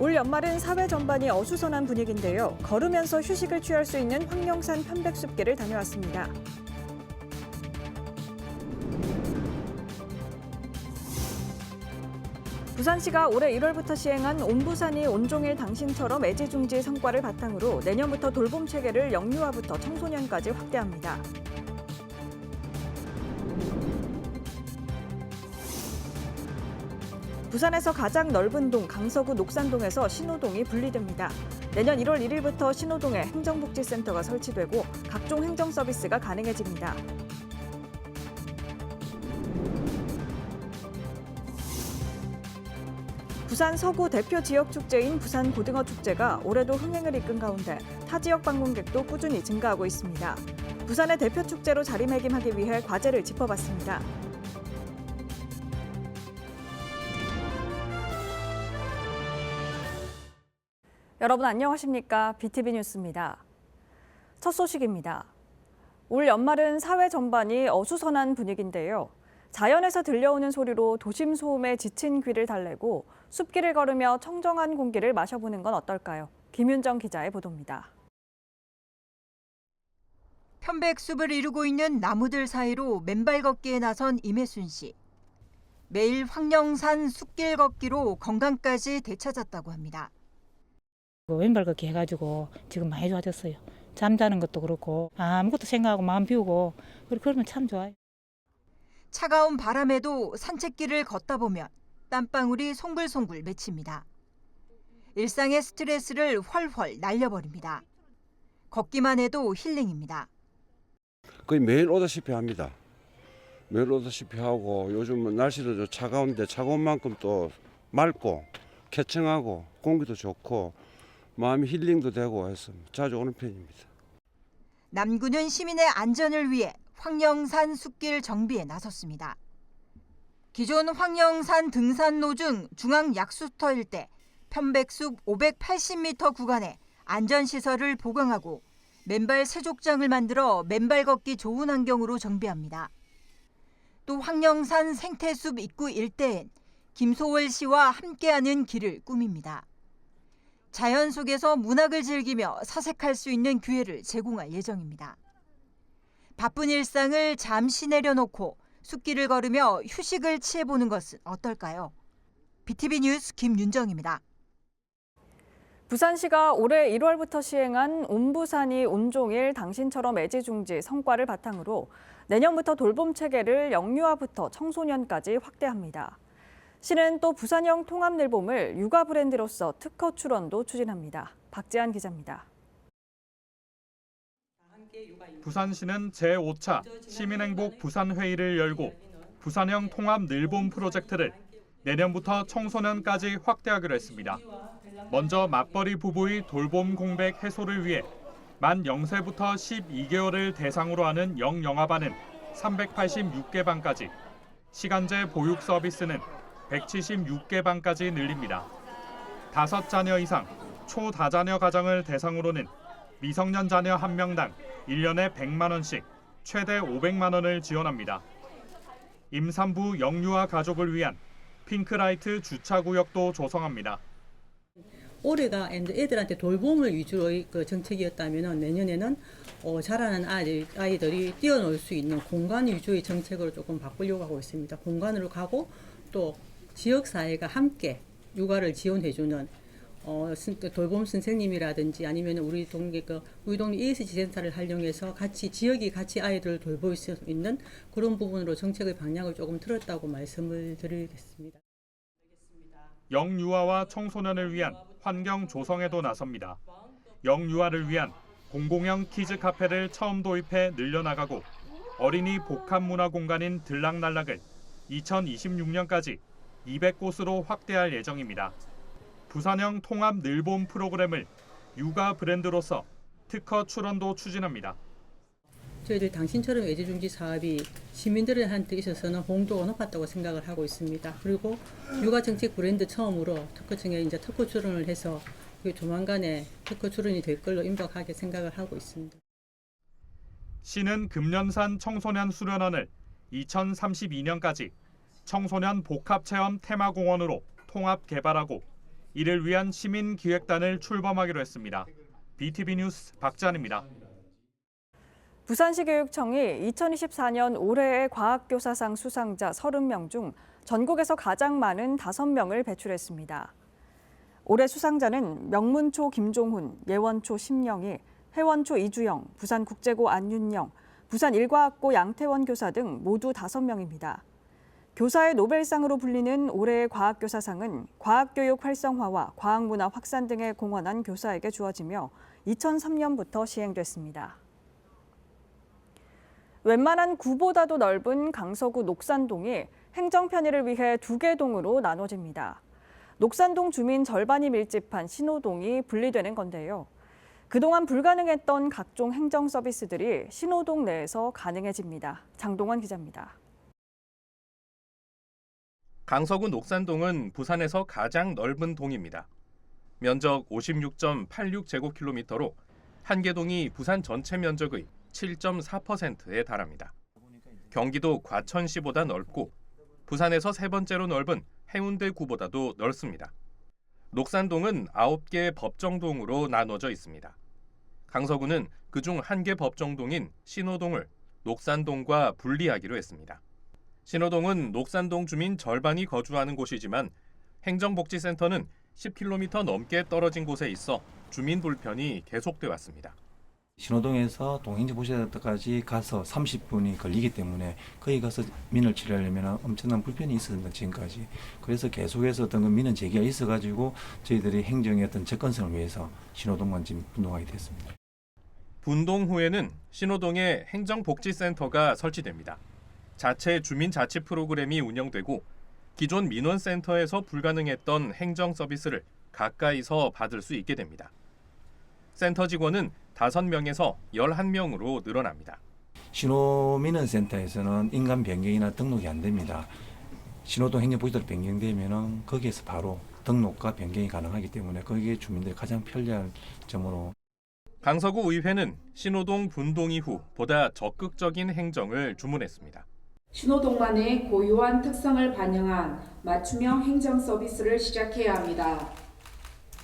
올 연말은 사회 전반이 어수선한 분위기인데요. 걸으면서 휴식을 취할 수 있는 황령산 편백숲길을 다녀왔습니다. 부산시가 올해 1월부터 시행한 온부산이 온종일 당신처럼 애지중지 성과를 바탕으로 내년부터 돌봄 체계를 영유아부터 청소년까지 확대합니다. 부산에서 가장 넓은 동 강서구 녹산동에서 신호동이 분리됩니다. 내년 1월 1일부터 신호동에 행정복지센터가 설치되고 각종 행정 서비스가 가능해집니다. 부산 서구 대표 지역 축제인 부산 고등어 축제가 올해도 흥행을 이끈 가운데 타 지역 방문객도 꾸준히 증가하고 있습니다. 부산의 대표 축제로 자리매김하기 위해 과제를 짚어봤습니다. 여러분 안녕하십니까? BTV 뉴스입니다. 첫 소식입니다. 올 연말은 사회 전반이 어수선한 분위기인데요. 자연에서 들려오는 소리로 도심 소음에 지친 귀를 달래고 숲길을 걸으며 청정한 공기를 마셔보는 건 어떨까요? 김윤정 기자의 보도입니다. 편백숲을 이루고 있는 나무들 사이로 맨발 걷기에 나선 임혜순 씨. 매일 황령산 숲길 걷기로 건강까지 되찾았다고 합니다. 왼발 걷기 해가지고 지금 많이 좋아졌어요. 잠자는 것도 그렇고 아무것도 생각하고 마음 비우고 그러면 참 좋아요. 차가운 바람에도 산책길을 걷다 보면 땀방울이 송글송글 맺힙니다. 일상의 스트레스를 훨훨 날려버립니다. 걷기만 해도 힐링입니다. 거의 매일 오다시피 합니다. 매일 오다시피 하고 요즘은 날씨도 좀 차가운데 차가운 만큼 또 맑고 쾌청하고 공기도 좋고 마음이 힐링도 되고 해서 자주 오는 편입니다. 남구는 시민의 안전을 위해 황령산 숲길 정비에 나섰습니다. 기존 황령산 등산로 중 중앙 약수터 일대 편백숲 580m 구간에 안전시설을 보강하고 맨발 세족장을 만들어 맨발 걷기 좋은 환경으로 정비합니다. 또 황령산 생태숲 입구 일대엔 김소월 씨와 함께하는 길을 꾸밉니다. 자연 속에서 문학을 즐기며 사색할 수 있는 기회를 제공할 예정입니다. 바쁜 일상을 잠시 내려놓고 숲길을 걸으며 휴식을 취해보는 것은 어떨까요? BTV 뉴스 김윤정입니다. 부산시가 올해 1월부터 시행한 온부산이 온종일 당신처럼 애지중지 성과를 바탕으로 내년부터 돌봄 체계를 영유아부터 청소년까지 확대합니다. 시는 또 부산형 통합늘봄을 육아 브랜드로서 특허 출원도 추진합니다. 박지한 기자입니다. 부산시는 제5차 시민행복 부산회의를 열고 부산형 통합늘봄 프로젝트를 내년부터 청소년까지 확대하기로 했습니다. 먼저 맞벌이 부부의 돌봄 공백 해소를 위해 만 0세부터 12개월을 대상으로 하는 영영아반은 386개 반까지, 시간제 보육 서비스는 176개 반까지 늘립니다. 5자녀 이상 초다자녀 가정을 대상으로는 미성년 자녀 1명당 1년에 100만 원씩 최대 500만 원을 지원합니다. 임산부 영유아 가족을 위한 핑크라이트 주차구역도 조성합니다. 올해가 애들한테 돌봄을 위주로의 그 정책이었다면 내년에는 자라는 아이들이 뛰어놀 수 있는 공간 위주의 정책으로 조금 바꾸려고 하고 있습니다. 공간으로 가고 또 지역사회가 함께 육아를 지원해주는 돌봄 선생님이라든지 아니면 우리 동네 ESG 센터를 활용해서 지역이 같이 아이들을 돌볼 수 있는 그런 부분으로 정책의 방향을 조금 틀었다고 말씀을 드리겠습니다. 영유아와 청소년을 위한 환경 조성에도 나섭니다. 영유아를 위한 공공형 키즈 카페를 처음 도입해 늘려나가고 어린이 복합 문화 공간인 들락날락을 2026년까지 200곳으로 확대할 예정입니다. 부산형 통합 늘봄 프로그램을 육아 브랜드로서 특허 출원도 추진합니다. 저희들 당신처럼 애지중지 사업이 시민들한테 있어서는 호응도가 높았다고 생각을 하고 있습니다. 그리고 육아 정책 브랜드 처음으로 특허청에 이제 특허 출원을 해서 조만간에 특허 출원이 될 걸로 임박하게 생각을 하고 있습니다. 시는 금년산 청소년 수련원을 2032년까지 청소년 복합체험 테마공원으로 통합 개발하고 이를 위한 시민기획단을 출범하기로 했습니다. BTV 뉴스 박찬입니다. 부산시 교육청이 2024년 올해의 과학교사상 수상자 30명 중 전국에서 가장 많은 5명을 배출했습니다. 올해 수상자는 명문초 김종훈, 예원초 심영희, 회원초 이주영, 부산국제고 안윤영, 부산 일과학고 양태원 교사 등 모두 5명입니다. 교사의 노벨상으로 불리는 올해의 과학교사상은 과학교육 활성화와 과학문화 확산 등에 공헌한 교사에게 주어지며 2003년부터 시행됐습니다. 웬만한 구보다도 넓은 강서구 녹산동이 행정 편의를 위해 2개 동으로 나눠집니다. 녹산동 주민 절반이 밀집한 신호동이 분리되는 건데요. 그동안 불가능했던 각종 행정 서비스들이 신호동 내에서 가능해집니다. 장동원 기자입니다. 강서구 녹산동은 부산에서 가장 넓은 동입니다. 면적 56.86제곱킬로미터로 한 개 동이 부산 전체 면적의 7.4%에 달합니다. 경기도 과천시보다 넓고 부산에서 3번째로 넓은 해운대구보다도 넓습니다. 녹산동은 9개의 법정동으로 나눠져 있습니다. 강서구는 그중 1개 법정동인 신호동을 녹산동과 분리하기로 했습니다. 신호동은 녹산동 주민 절반이 거주하는 곳이지만 행정복지센터는 10km 넘게 떨어진 곳에 있어 주민 불편이 계속돼 왔습니다. 신호동에서 동행정복지센터까지 가서 30분이 걸리기 때문에 거기 가서 민원을 처리하려면 엄청난 불편이 있었습니다, 지금까지. 그래서 계속해서 어떤 민원 제기가 있어가지고 저희들이 행정의 어떤 접근성을 위해서 신호동만 지금 분동하게 됐습니다. 분동 후에는 신호동에 행정복지센터가 설치됩니다. 자체 주민자치 프로그램이 운영되고 기존 민원센터에서 불가능했던 행정 서비스를 가까이서 받을 수 있게 됩니다. 센터 직원은 5명에서 11명으로 늘어납니다. 신호민원센터에서는 인간 변경이나 등록이 안 됩니다. 신호동 행정복지도로 변경되면 거기에서 바로 등록과 변경이 가능하기 때문에 거기에 주민들이 가장 편리한 점으로 강서구 의회는 신호동 분동 이후 보다 적극적인 행정을 주문했습니다. 신호동만의 고유한 특성을 반영한 맞춤형 행정 서비스를 시작해야 합니다.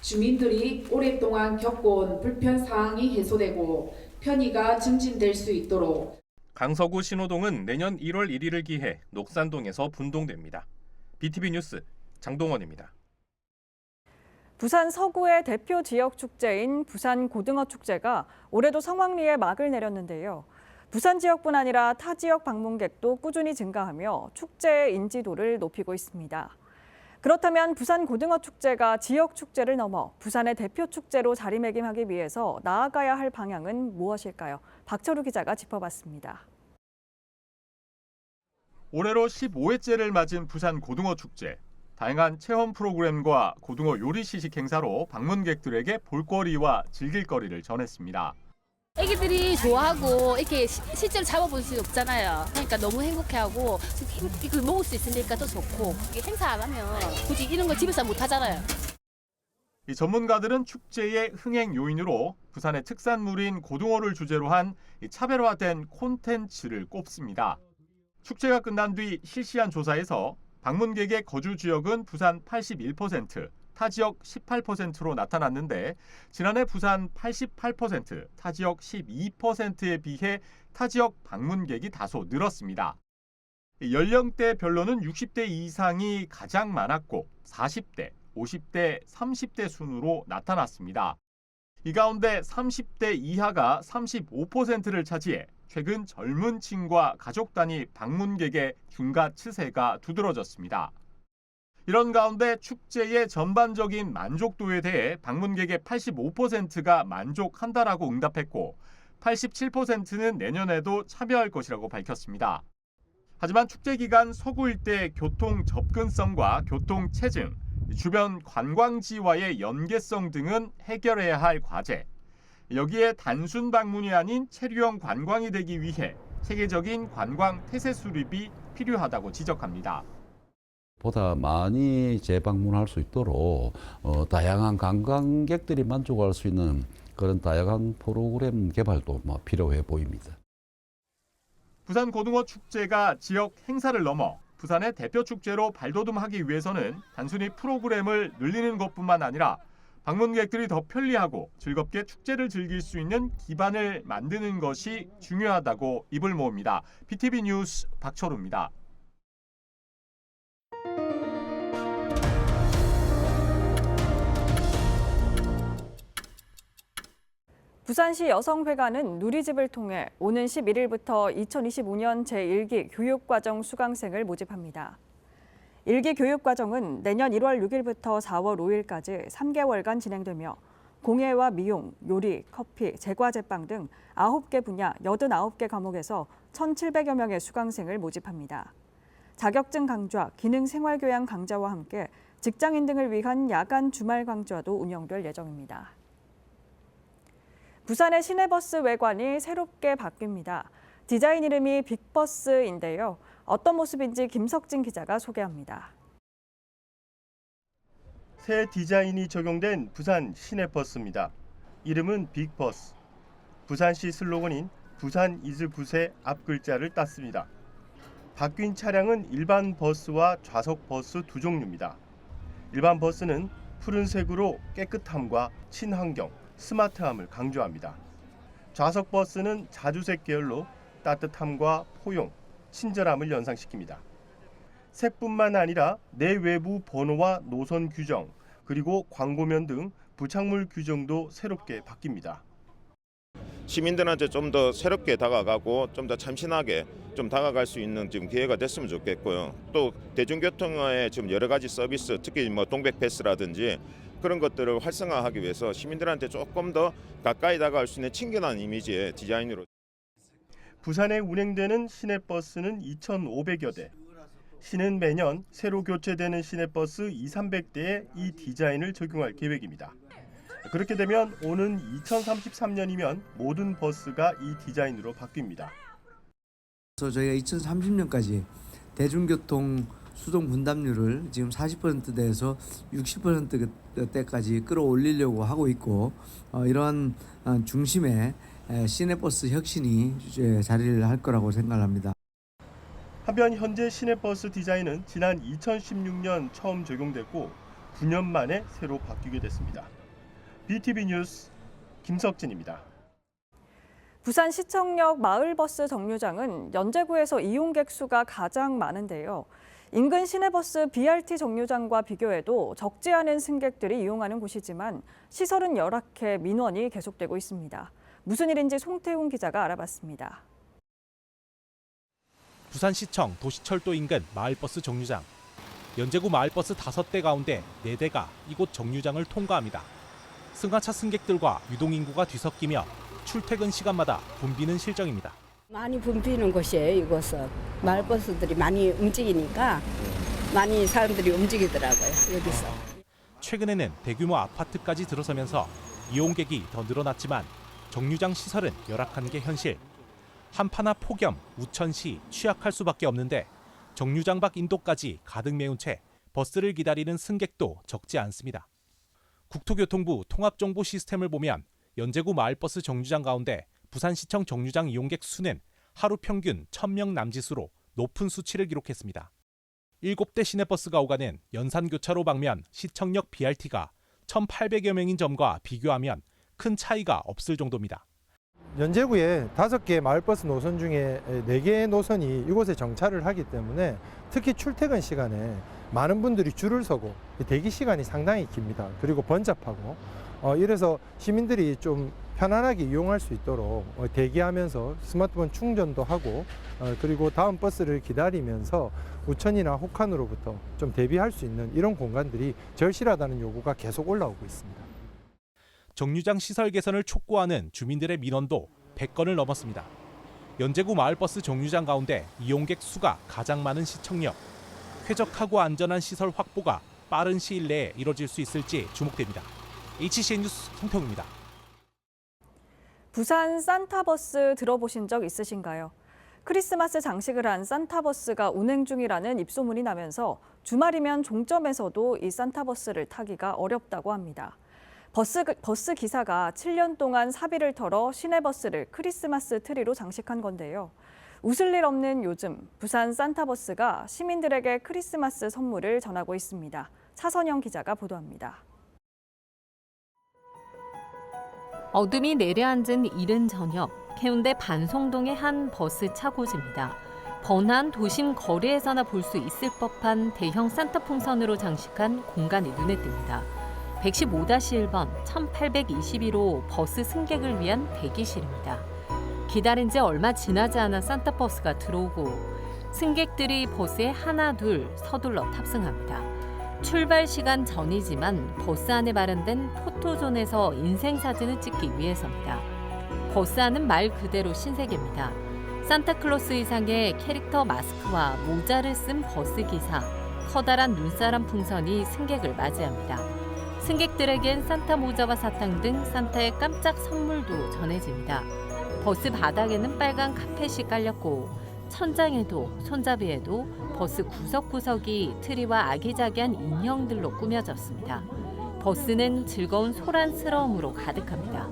주민들이 오랫동안 겪어온 불편 사항이 해소되고 편의가 증진될 수 있도록 강서구 신호동은 내년 1월 1일을 기해 녹산동에서 분동됩니다. BTV 뉴스 장동원입니다. 부산 서구의 대표 지역 축제인 부산 고등어 축제가 올해도 성황리에 막을 내렸는데요. 부산 지역뿐 아니라 타 지역 방문객도 꾸준히 증가하며 축제의 인지도를 높이고 있습니다. 그렇다면 부산 고등어 축제가 지역 축제를 넘어 부산의 대표 축제로 자리매김하기 위해서 나아가야 할 방향은 무엇일까요? 박철우 기자가 짚어봤습니다. 올해로 15회째를 맞은 부산 고등어 축제. 다양한 체험 프로그램과 고등어 요리 시식 행사로 방문객들에게 볼거리와 즐길거리를 전했습니다. 애기들이 좋아하고 이렇게 실제로 잡아볼 수 없잖아요. 그러니까 너무 행복해하고 이걸 먹을 수 있으니까 더 좋고 행사 안 하면 굳이 이런 거 집에서 못 하잖아요. 이 전문가들은 축제의 흥행 요인으로 부산의 특산물인 고등어를 주제로 한 차별화된 콘텐츠를 꼽습니다. 축제가 끝난 뒤 실시한 조사에서 방문객의 거주 지역은 부산 81%, 타 지역 18%로 나타났는데 지난해 부산 88%, 타 지역 12%에 비해 타 지역 방문객이 다소 늘었습니다. 연령대별로는 60대 이상이 가장 많았고 40대, 50대, 30대 순으로 나타났습니다. 이 가운데 30대 이하가 35%를 차지해 최근 젊은 층과 가족 단위 방문객의 증가 추세가 두드러졌습니다. 이런 가운데 축제의 전반적인 만족도에 대해 방문객의 85%가 만족한다라고 응답했고 87%는 내년에도 참여할 것이라고 밝혔습니다. 하지만 축제 기간 서구 일대 교통 접근성과 교통 체증, 주변 관광지와의 연계성 등은 해결해야 할 과제. 여기에 단순 방문이 아닌 체류형 관광이 되기 위해 체계적인 관광 태세 수립이 필요하다고 지적합니다. 보다 많이 재방문할 수 있도록 다양한 관광객들이 만족할 수 있는 그런 다양한 프로그램 개발도 필요해 보입니다. 부산 고등어 축제가 지역 행사를 넘어 부산의 대표 축제로 발돋움하기 위해서는 단순히 프로그램을 늘리는 것뿐만 아니라 방문객들이 더 편리하고 즐겁게 축제를 즐길 수 있는 기반을 만드는 것이 중요하다고 입을 모읍니다. BTV 뉴스 박철우입니다. 부산시 여성회관은 누리집을 통해 오는 11일부터 2025년 제1기 교육과정 수강생을 모집합니다. 1기 교육과정은 내년 1월 6일부터 4월 5일까지 3개월간 진행되며 공예와 미용, 요리, 커피, 제과 제빵 등 9개 분야 89개 과목에서 1,700여 명의 수강생을 모집합니다. 자격증 강좌, 기능 생활교양 강좌와 함께 직장인 등을 위한 야간 주말 강좌도 운영될 예정입니다. 부산의 시내버스 외관이 새롭게 바뀝니다. 디자인 이름이 빅버스인데요. 어떤 모습인지 김석진 기자가 소개합니다. 새 디자인이 적용된 부산 시내버스입니다. 이름은 빅버스. 부산시 슬로건인 부산 이즈 굿의 앞글자를 땄습니다. 바뀐 차량은 일반 버스와 좌석 버스 두 종류입니다. 일반 버스는 푸른색으로 깨끗함과 친환경, 스마트함을 강조합니다. 좌석 버스는 자주색 계열로 따뜻함과 포용, 친절함을 연상시킵니다. 색뿐만 아니라 내외부 번호와 노선 규정, 그리고 광고면 등 부착물 규정도 새롭게 바뀝니다. 시민들한테 좀 더 새롭게 다가가고 좀 더 참신하게 좀 다가갈 수 있는 지금 기회가 됐으면 좋겠고요. 또 대중교통의 지금 여러 가지 서비스, 특히 뭐 동백패스라든지 그런 것들을 활성화하기 위해서 시민들한테 조금 더 가까이 다가갈 수 있는 친근한 이미지의 디자인으로. 부산에 운행되는 시내버스는 2,500여 대. 시는 매년 새로 교체되는 시내버스 2,300대에 이 디자인을 적용할 계획입니다. 그렇게 되면 오는 2033년이면 모든 버스가 이 디자인으로 바뀝니다. 그래서 저희가 2030년까지 대중교통 수동 분담률을 지금 40%대에서 60%대까지 끌어올리려고 하고 있고 이러한 중심에 시내버스 혁신이 자리를 할 거라고 생각합니다. 한편 현재 시내버스 디자인은 지난 2016년 처음 적용됐고 9년 만에 새로 바뀌게 됐습니다. BTV 뉴스 김석진입니다. 부산시청역 마을버스 정류장은 연제구에서 이용객 수가 가장 많은데요. 인근 시내버스 BRT 정류장과 비교해도 적지 않은 승객들이 이용하는 곳이지만 시설은 열악해 민원이 계속되고 있습니다. 무슨 일인지 송태훈 기자가 알아봤습니다. 부산시청 도시철도 인근 마을버스 정류장. 연제구 마을버스 5대 가운데 4대가 이곳 정류장을 통과합니다. 승하차 승객들과 유동인구가 뒤섞이며 출퇴근 시간마다 붐비는 실정입니다. 많이 붐비는 곳이에요, 이곳은. 마을버스들이 많이 움직이니까 많이 사람들이 움직이더라고요, 여기서. 최근에는 대규모 아파트까지 들어서면서 이용객이 더 늘어났지만 정류장 시설은 열악한 게 현실. 한파나 폭염, 우천시 취약할 수밖에 없는데 정류장 밖 인도까지 가득 메운 채 버스를 기다리는 승객도 적지 않습니다. 국토교통부 통합정보 시스템을 보면 연제구 마을버스 정류장 가운데 부산시청 정류장 이용객 수는 하루 평균 1,000명 남짓으로 높은 수치를 기록했습니다. 7대 시내버스가 오가는 연산교차로 방면 시청역 BRT가 1,800여 명인 점과 비교하면 큰 차이가 없을 정도입니다. 연제구에 5개의 마을버스 노선 중에 4개의 노선이 이곳에 정차를 하기 때문에 특히 출퇴근 시간에 많은 분들이 줄을 서고 대기 시간이 상당히 깁니다. 그리고 번잡하고 이래서 시민들이 좀 편안하게 이용할 수 있도록 대기하면서 스마트폰 충전도 하고 그리고 다음 버스를 기다리면서 우천이나 혹한으로부터 좀 대비할 수 있는 이런 공간들이 절실하다는 요구가 계속 올라오고 있습니다. 정류장 시설 개선을 촉구하는 주민들의 민원도 100건을 넘었습니다. 연제구 마을버스 정류장 가운데 이용객 수가 가장 많은 시청역. 쾌적하고 안전한 시설 확보가 빠른 시일 내에 이뤄질 수 있을지 주목됩니다. HCN 뉴스 송태웅입니다. 부산 산타버스 들어보신 적 있으신가요? 크리스마스 장식을 한 산타버스가 운행 중이라는 입소문이 나면서 주말이면 종점에서도 이 산타버스를 타기가 어렵다고 합니다. 버스 기사가 7년 동안 사비를 털어 시내버스를 크리스마스 트리로 장식한 건데요. 웃을 일 없는 요즘, 부산 산타버스가 시민들에게 크리스마스 선물을 전하고 있습니다. 차선영 기자가 보도합니다. 어둠이 내려앉은 이른 저녁, 해운대 반송동의 한 버스 차고지입니다. 번화한 도심 거리에서나 볼 수 있을 법한 대형 산타 풍선으로 장식한 공간이 눈에 띕니다. 115-1번 1821호 버스 승객을 위한 대기실입니다. 기다린 지 얼마 지나지 않아 산타버스가 들어오고 승객들이 버스에 하나 둘 서둘러 탑승합니다. 출발 시간 전이지만 버스 안에 마련된 포토존에서 인생사진을 찍기 위해서입니다. 버스 안은 말 그대로 신세계입니다. 산타클로스 의상에 캐릭터 마스크와 모자를 쓴 버스기사, 커다란 눈사람 풍선이 승객을 맞이합니다. 승객들에겐 산타 모자와 사탕 등 산타의 깜짝 선물도 전해집니다. 버스 바닥에는 빨간 카펫이 깔렸고 천장에도 손잡이에도 버스 구석구석이 트리와 아기자기한 인형들로 꾸며졌습니다. 버스는 즐거운 소란스러움으로 가득합니다.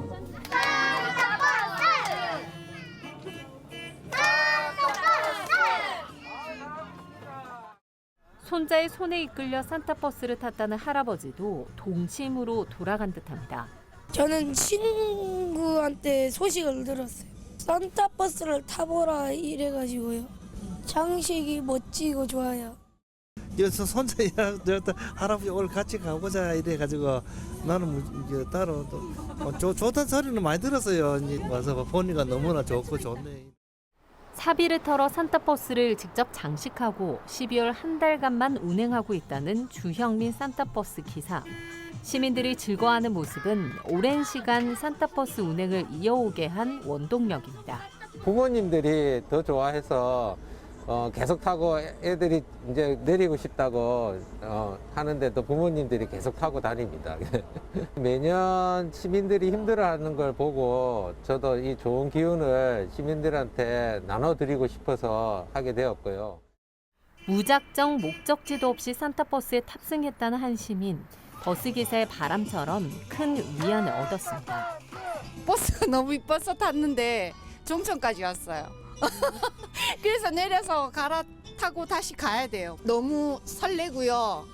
손자의 손에 이끌려 산타버스를 탔다는 할아버지도 동심으로 돌아간 듯합니다. 저는 친구한테 소식을 들었어요. 산타버스를 타보라 이래가지고요. 장식이 멋지고 좋아요. 여기서 손자야 할아버지 오늘 같이 가보자 이래가지고 나는 따로 좋다는 소리는 많이 들었어요. 와서 보니까 너무나 좋고 좋네. 사비를 털어 산타버스를 직접 장식하고 12월 한 달간만 운행하고 있다는 주형민 산타버스 기사. 시민들이 즐거워하는 모습은 오랜 시간 산타버스 운행을 이어오게 한 원동력입니다. 부모님들이 더 좋아해서 계속 타고 애들이 이제 내리고 싶다고 하는데도 부모님들이 계속 타고 다닙니다. 매년 시민들이 힘들어하는 걸 보고 저도 이 좋은 기운을 시민들한테 나눠드리고 싶어서 하게 되었고요. 무작정 목적지도 없이 산타버스에 탑승했다는 한 시민. 버스 기사의 바람처럼 큰 위안을 얻었습니다. 버스가 너무 이뻐서 탔는데 종천까지 왔어요. 그래서 내려서 갈아타고 다시 가야 돼요. 너무 설레고요.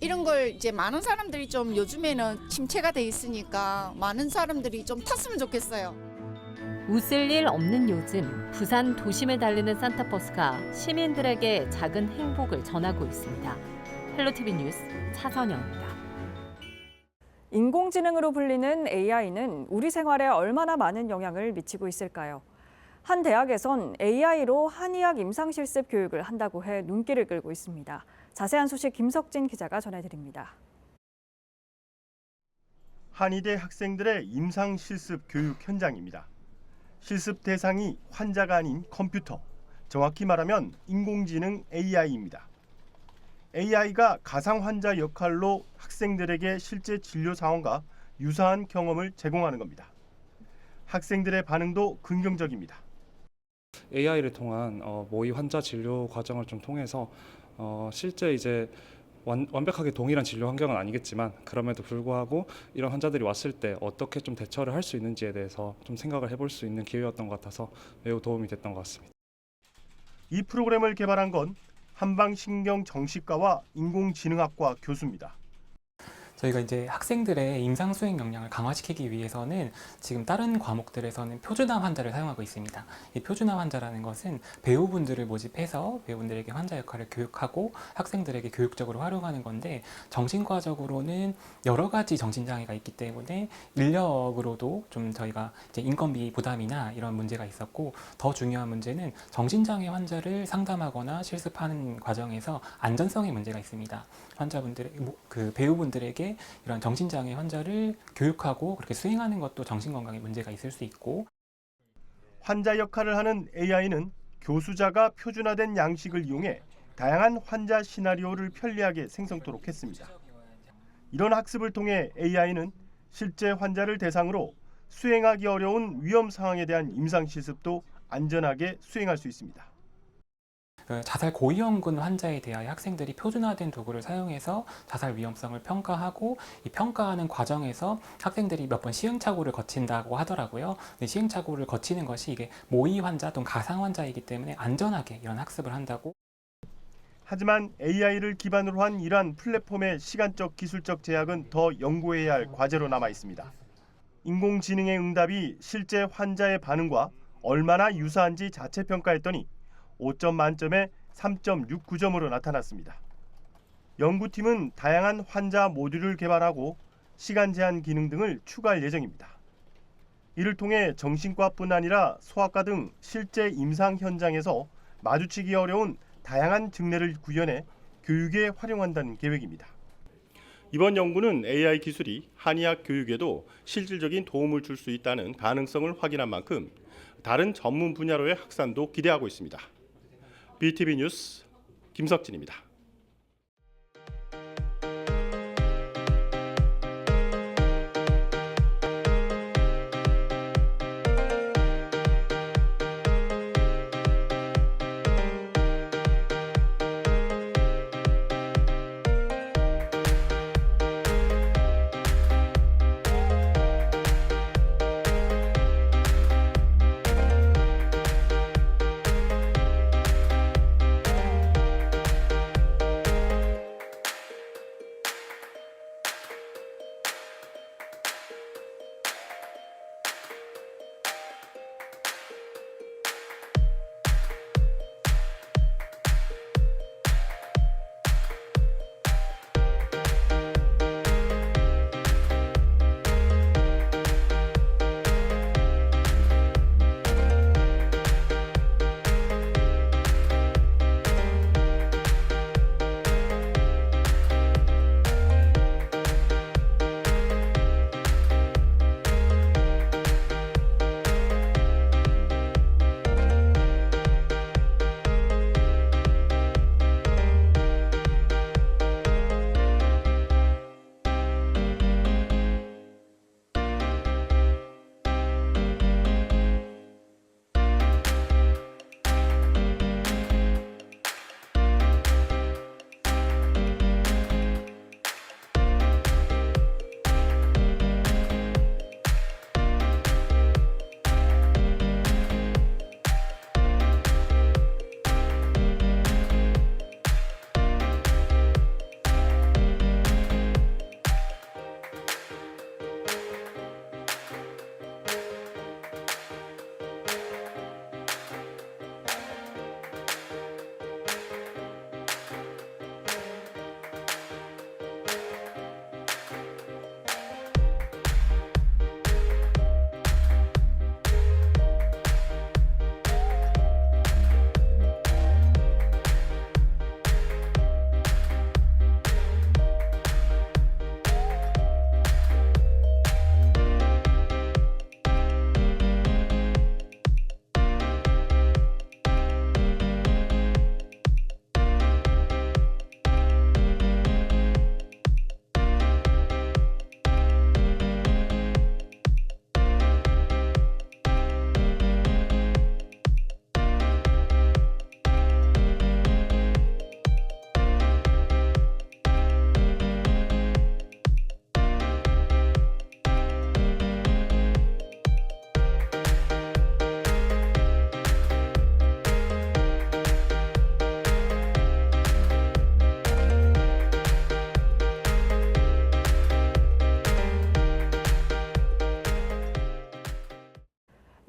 이런 걸 이제 많은 사람들이 좀 요즘에는 침체가 돼 있으니까 많은 사람들이 좀 탔으면 좋겠어요. 웃을 일 없는 요즘, 부산 도심을 달리는 산타버스가 시민들에게 작은 행복을 전하고 있습니다. 헬로티비 뉴스 차선영입니다. 인공지능으로 불리는 AI는 우리 생활에 얼마나 많은 영향을 미치고 있을까요? 한 대학에선 AI로 한의학 임상실습 교육을 한다고 해 눈길을 끌고 있습니다. 자세한 소식 김석진 기자가 전해드립니다. 한의대 학생들의 임상실습 교육 현장입니다. 실습 대상이 환자가 아닌 컴퓨터, 정확히 말하면 인공지능 AI입니다. AI가 가상 환자 역할로 학생들에게 실제 진료 상황과 유사한 경험을 제공하는 겁니다. 학생들의 반응도 긍정적입니다. AI를 통한 모의 환자 진료 과정을 좀 통해서 실제 이제 완벽하게 동일한 진료 환경은 아니겠지만 그럼에도 불구하고 이런 환자들이 왔을 때 어떻게 좀 대처를 할 수 있는지에 대해서 좀 생각을 해볼 수 있는 기회였던 것 같아서 매우 도움이 됐던 것 같습니다. 이 프로그램을 개발한 건 한방신경정신과와 인공지능학과 교수입니다. 저희가 이제 학생들의 임상 수행 역량을 강화시키기 위해서는 지금 다른 과목들에서는 표준암 환자를 사용하고 있습니다. 이 표준암 환자라는 것은 배우분들을 모집해서 배우분들에게 환자 역할을 교육하고 학생들에게 교육적으로 활용하는 건데 정신과적으로는 여러 가지 정신장애가 있기 때문에 인력으로도 좀 저희가 이제 인건비 부담이나 이런 문제가 있었고 더 중요한 문제는 정신장애 환자를 상담하거나 실습하는 과정에서 안전성의 문제가 있습니다. 환자분들의 그 배우분들에게 이런 정신장애 환자를 교육하고 그렇게 수행하는 것도 정신건강에 문제가 있을 수 있고 환자 역할을 하는 AI는 교수자가 표준화된 양식을 이용해 다양한 환자 시나리오를 편리하게 생성토록 했습니다. 이런 학습을 통해 AI는 실제 환자를 대상으로 수행하기 어려운 위험 상황에 대한 임상 실습도 안전하게 수행할 수 있습니다. 자살 고위험군 환자에 대하여 학생들이 표준화된 도구를 사용해서 자살 위험성을 평가하고 이 평가하는 과정에서 학생들이 몇 번 시행착오를 거친다고 하더라고요. 시행착오를 거치는 것이 이게 모의 환자 또는 가상 환자이기 때문에 안전하게 이런 학습을 한다고. 하지만 AI를 기반으로 한 이러한 플랫폼의 시간적 기술적 제약은 더 연구해야 할 과제로 남아 있습니다. 인공지능의 응답이 실제 환자의 반응과 얼마나 유사한지 자체 평가했더니 5점 만점에 3.69점으로 나타났습니다. 연구팀은 다양한 환자 모듈을 개발하고 시간 제한 기능 등을 추가할 예정입니다. 이를 통해 정신과뿐 아니라 소아과 등 실제 임상 현장에서 마주치기 어려운 다양한 증례를 구현해 교육에 활용한다는 계획입니다. 이번 연구는 AI 기술이 한의학 교육에도 실질적인 도움을 줄 수 있다는 가능성을 확인한 만큼 다른 전문 분야로의 확산도 기대하고 있습니다. BTV 뉴스 김석진입니다.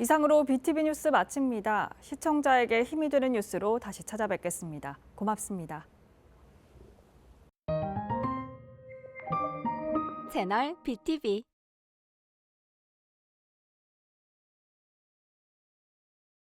이상으로 BTV 뉴스 마칩니다. 시청자에게 힘이 되는 뉴스로 다시 찾아뵙겠습니다. 고맙습니다. 채널 BTV